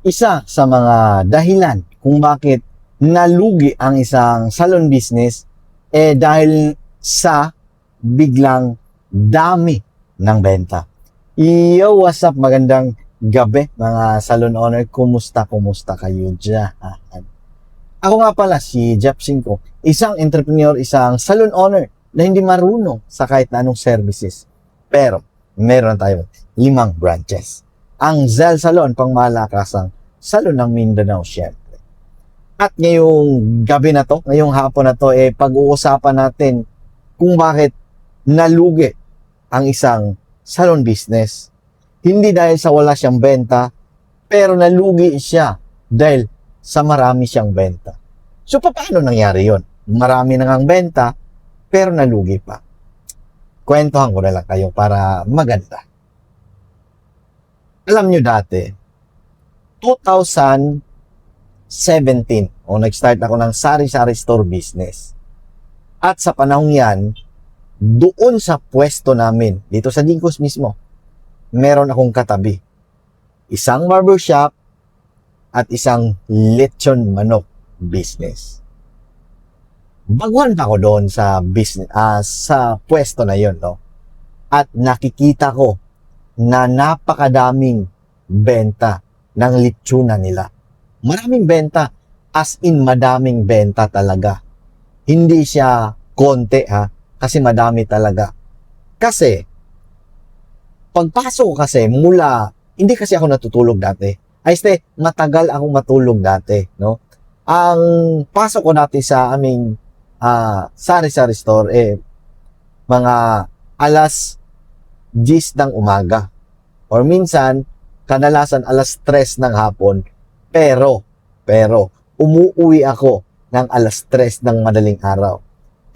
Isa sa mga dahilan kung bakit nalugi ang isang salon business dahil sa biglang dami ng benta. Yo, what's up? Magandang gabi mga salon owner. Kumusta kayo dyan? Ako nga pala si Jeff Cinco, isang entrepreneur, isang salon owner na hindi marunong sa kahit na anong services. Pero meron tayong 5 branches. Ang Zell Salon, pangmalakasang salon ng Mindanao, syempre. At ngayong gabi na to, ngayong hapon na to, pag-uusapan natin kung bakit nalugi ang isang salon business. Hindi dahil sa wala siyang benta, pero nalugi siya dahil sa marami siyang benta. So, paano nangyari yon? Marami na ngang benta, pero nalugi pa. Kwentuhan ko na lang kayo para maganda. Alam nyo dati, 2017, nag-start ako ng sari-sari store business. At sa panahong yan, doon sa pwesto namin, dito sa Dinkos mismo, meron akong katabi. Isang barbershop at isang lechon manok business. Baguhan pa ako doon sa business, sa pwesto na yon, no? At nakikita ko na napakadaming benta ng lechona nila. Maraming benta, as in madaming benta talaga. Hindi siya konti kasi madami talaga. Kasi, pagpasok ko kasi hindi kasi ako natutulog dati. Matagal akong matulog dati, no? Ang pasok ko dati sa aming sari-sari store, mga alas 10 ng umaga. Or minsan, kadalasan alas 3 ng hapon. Pero, umuwi ako ng alas 3 ng madaling araw.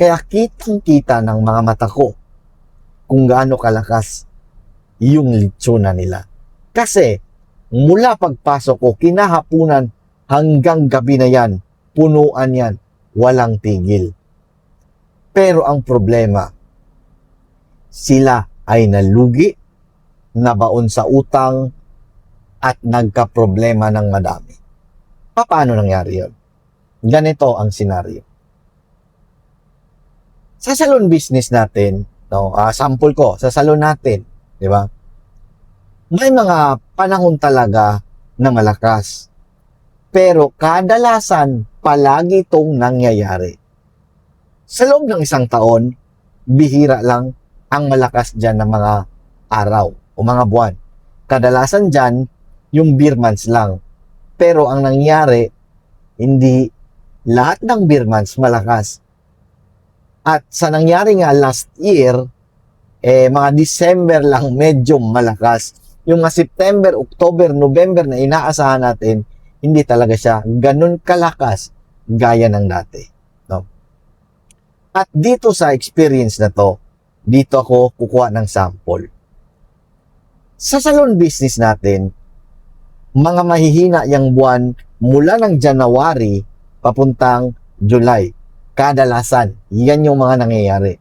Kaya kitang-kita ng mga mata ko kung gaano kalakas yung lechona nila. Kasi, mula pagpasok ko, kinahapunan hanggang gabi na yan, punuan yan, walang tigil. Pero ang problema, sila ay nalugi, nabaon sa utang, at nagka-problema ng madami. Paano nangyari yun? Ganito ang senaryo. Sa salon business natin, sample ko, sa salon natin, di ba? May mga panahon talaga na malakas. Pero kadalasan, palagi itong nangyayari. Sa loob ng isang taon, bihira lang ang malakas dyan ng mga araw o mga buwan. Kadalasan dyan, yung beer months lang. Pero ang nangyari, hindi lahat ng beer months malakas. At sa nangyari nga last year, mga December lang medyo malakas. Yung mga September, October, November na inaasahan natin, hindi talaga siya ganun kalakas gaya ng dati. No? At dito sa experience na to, dito ako kukuha ng sample. Sa salon business natin, mga mahihina yung buwan mula ng January papuntang July. Kadalasan, yan yung mga nangyayari.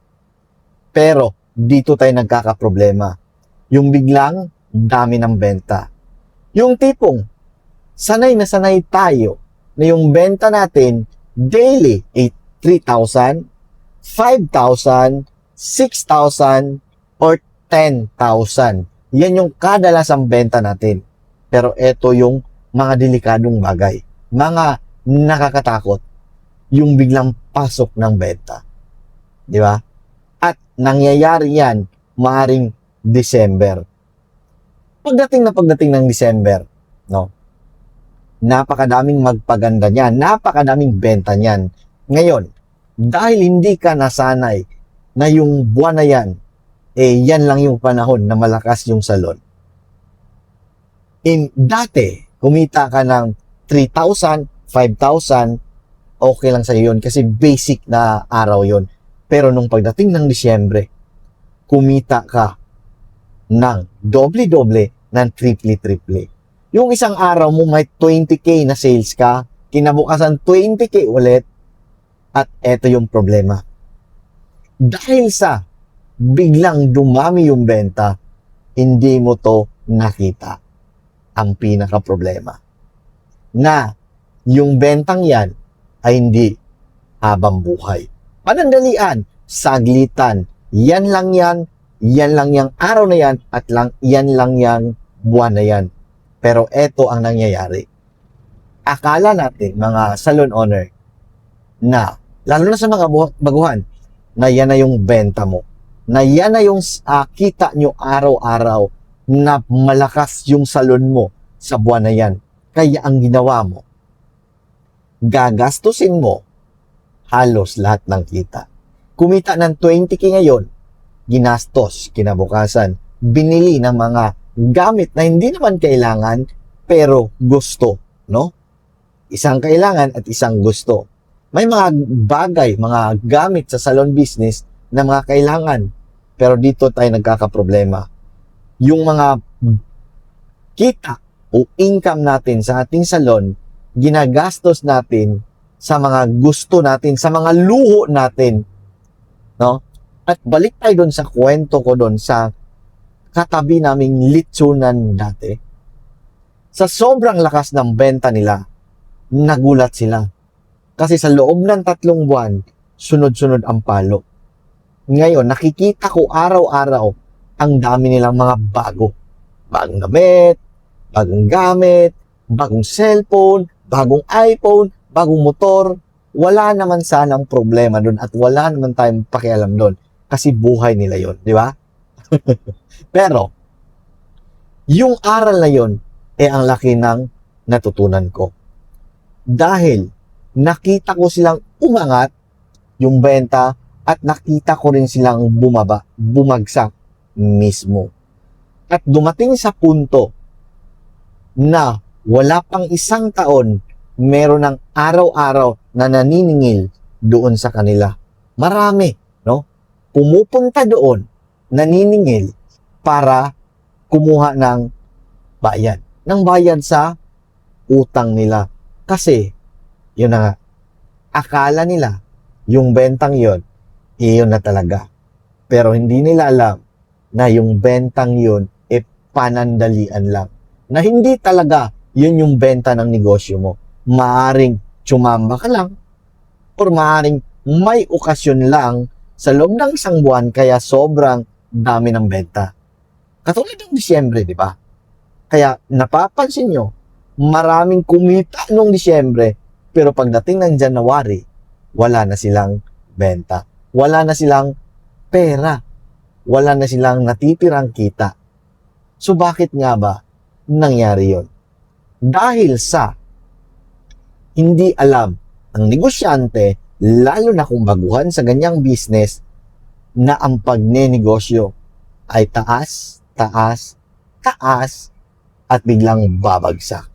Pero, dito tayo nagkakaproblema. Yung biglang dami ng benta. Yung tipong, sanay na sanay tayo na yung benta natin daily 3,000, 5,000, 6,000, or 10,000. Yan yung kadalasang benta natin. Pero ito yung mga delikadong bagay. Mga nakakatakot. Yung biglang pasok ng benta. Di ba? At nangyayari yan maaring December. Pagdating ng December, no? Napakadaming magpaganda niyan. Napakadaming benta niyan. Ngayon, dahil hindi ka nasanay na yung buwan na yan, yan lang yung panahon na malakas yung salon. Dati, kumita ka ng 3,000, 5,000, okay lang sa'yo yun kasi basic na araw yun. Pero nung pagdating ng Disyembre, kumita ka ng doble-doble, ng triple-triple. Yung isang araw mo may 20K na sales ka, kinabukasan 20K ulit, at eto yung problema. Dahil sa biglang dumami yung benta, hindi mo to nakita. Ang pinaka-problema. na yung bentang yan ay hindi habang buhay. Panandalian, saglitan, yan lang yung araw na yan, at yan lang yung buwan na yan. Pero eto ang nangyayari. Akala natin, mga salon owner, na, lalo na sa mga baguhan, na yan na yung benta mo, na yan na yung kita nyo araw-araw, na malakas yung salon mo sa buwan na yan. Kaya ang ginawa mo, gagastusin mo halos lahat ng kita. Kumita ng 20K ngayon, ginastos kinabukasan, binili ng mga gamit na hindi naman kailangan, pero gusto, no? Isang kailangan at isang gusto. May mga bagay, mga gamit sa salon business na mga kailangan, pero dito tayo nagkakaproblema. Yung mga kita o income natin sa ating salon, ginagastos natin sa mga gusto natin, sa mga luho natin, no? At balik tayo doon sa kwento ko doon sa katabi naming litsunan dati. Sa sobrang lakas ng benta nila, nagulat sila. Kasi sa loob ng 3 buwan, sunod-sunod ang palo. Ngayon, nakikita ko araw-araw ang dami nilang mga bago. Bagong damit, bagong gamit, bagong cellphone, bagong iPhone, bagong motor. Wala naman sanang problema doon at wala naman tayong pakialam doon kasi buhay nila yon, di ba? Pero, yung aral na yon, ang laki ng natutunan ko. Dahil, nakita ko silang umangat yung benta at nakita ko rin silang bumagsak mismo. At dumating sa punto na wala pang 1 taon, meron ng araw-araw na naniningil doon sa kanila. Marami, no? Pumupunta doon, naniningil para kumuha ng bayad. Ng bayad sa utang nila. Kasi, yun na nga, akala nila, yung bentang yun, iyon na talaga. Pero hindi nila alam na yung bentang yun, panandalian lang. Na hindi talaga yun yung benta ng negosyo mo. Maaring tsumamba ka lang, or maaring may okasyon lang sa loob ng 1 buwan kaya sobrang dami ng benta. Katulad ng Disyembre, di ba? Kaya napapansin nyo, maraming kumita nung Disyembre, pero pagdating ng January, wala na silang benta. Wala na silang pera. Wala na silang natitirang kita. So bakit nga ba nangyari yon? Dahil sa hindi alam ang negosyante, lalo na kung baguhan sa ganyang business, na ang pagnenegosyo ay taas, taas, taas, at biglang babagsak.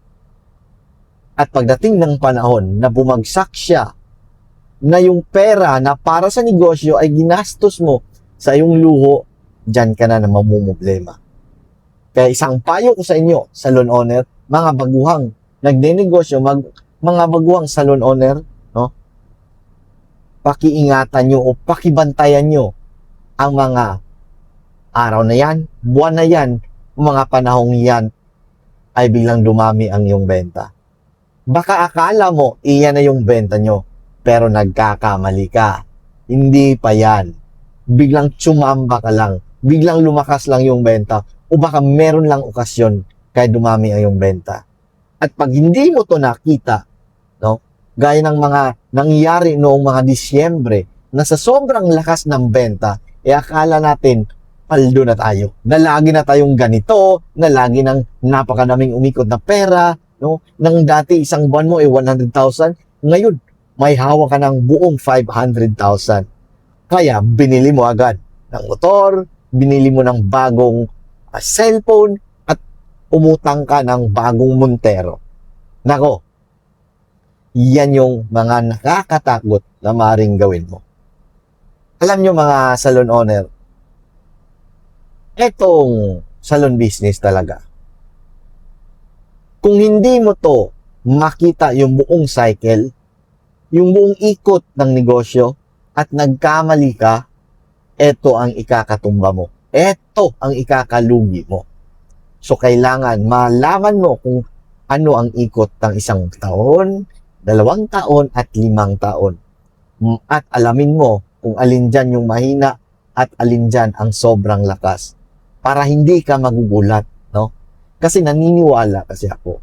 At pagdating ng panahon na bumagsak siya, na yung pera na para sa negosyo ay ginastos mo sa iyong luho, dyan ka na mamumblema. Kaya isang payo ko sa inyo, salon owner, mga baguhang nagnenegosyo, mga baguhang salon owner, no? Pakiingatan nyo o pakibantayan nyo ang mga araw na yan, buwan na yan, mga panahong yan ay biglang dumami ang iyong benta. Baka akala mo, iyan na yung benta nyo, pero nagkakamali ka. Hindi pa yan. Biglang tsumamba ka lang, biglang lumakas lang yung benta, o baka meron lang okasyon kaya dumami ang iyong benta. At pag hindi mo to nakita, no, gaya ng mga nangyayari noong mga Disyembre, na sa sobrang lakas ng benta, akala natin, paldo na tayo. Na lagi na tayong ganito, na lagi nang napakadaming umikot na pera, no? Nang dati 1 buwan mo 100,000, ngayon may hawak ka ng buong 500,000. Kaya binili mo agad ng motor, binili mo ng bagong cellphone, at umutang ka ng bagong Montero. Nako, yan yung mga nakakatakot na maaaring gawin mo. Alam nyo mga salon owner, etong salon business talaga, kung hindi mo to makita yung buong cycle, yung buong ikot ng negosyo, at nagkamali ka, eto ang ikakatumba mo. Eto ang ikakalugi mo. So, kailangan malaman mo kung ano ang ikot ng 1 taon, 2 taon, at 5 taon. At alamin mo kung alin dyan yung mahina at alin dyan ang sobrang lakas. Para hindi ka magugulat, no? Kasi naniniwala kasi ako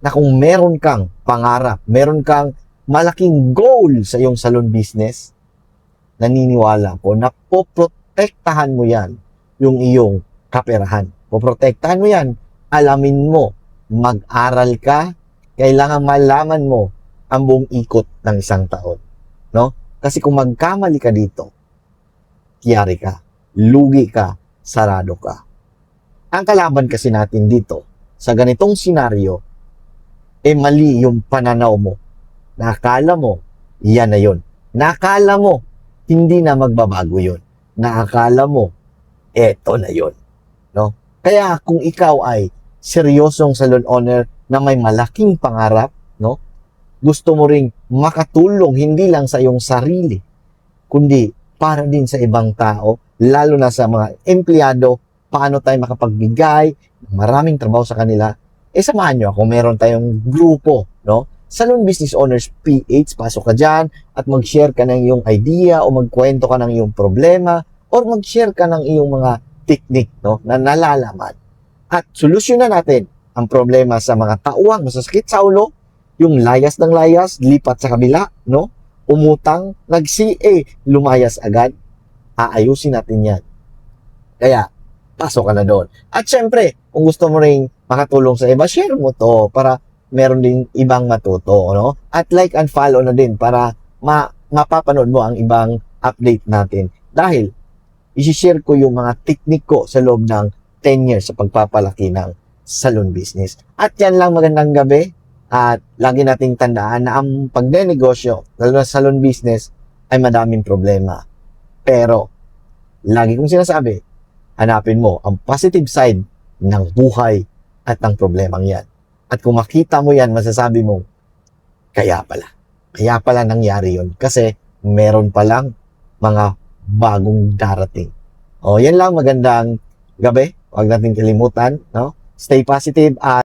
na kung meron kang pangarap, meron kang malaking goal sa iyong salon business, naniniwala ko na poprotektahan mo yan yung iyong kaperahan. Poprotektahan mo yan. Alamin mo, mag-aral ka, kailangan malaman mo ang buong ikot ng 1 taon. No? Kasi kung magkamali ka dito, kiyari ka, lugi ka, sarado ka. Ang kalaban kasi natin dito, sa ganitong senaryo, mali yung pananaw mo. Nakakala mo, yan na yun. Nakakala mo, hindi na magbabago yun. Nakakala mo, eto na yun. No? Kaya kung ikaw ay seryosong salon owner na may malaking pangarap, no? Gusto mo ring makatulong hindi lang sa iyong sarili, kundi para din sa ibang tao, lalo na sa mga empleyado, paano tayo makapagbigay ng maraming trabaho sa kanila, samahan nyo ako, meron tayong grupo, no? Salon Business Owners PH, pasok ka dyan at mag-share ka ng iyong idea o magkwento ka ng iyong problema or mag-share ka ng iyong mga technique, no, na nalalaman. At solusyonan natin ang problema sa mga tauwang masasakit sa ulo, yung layas ng layas, lipat sa kabila, no? Umutang, nag-CA, lumayas agad. Aayusin natin yan. Kaya, pasok ka na doon. At syempre, kung gusto mo ring makatulong sa iba, share mo to para meron din ibang matuto, no? At like and follow na din para mapapanood mo ang ibang update natin. Dahil, isi-share ko yung mga teknik ko sa loob ng 10 years sa pagpapalaki ng salon business. At yan lang, magandang gabi. At lagi nating tandaan na ang pagnenegosyo, lalo na salon business, ay madaming problema. Pero, lagi kong sinasabi, hanapin mo ang positive side ng buhay at ng problemang yan. At kung makita mo yan, masasabi mo, kaya pala nangyari yun. Kasi meron palang mga bagong darating. O, yan lang, magandang gabi. Huwag natin kalimutan, no? Stay positive at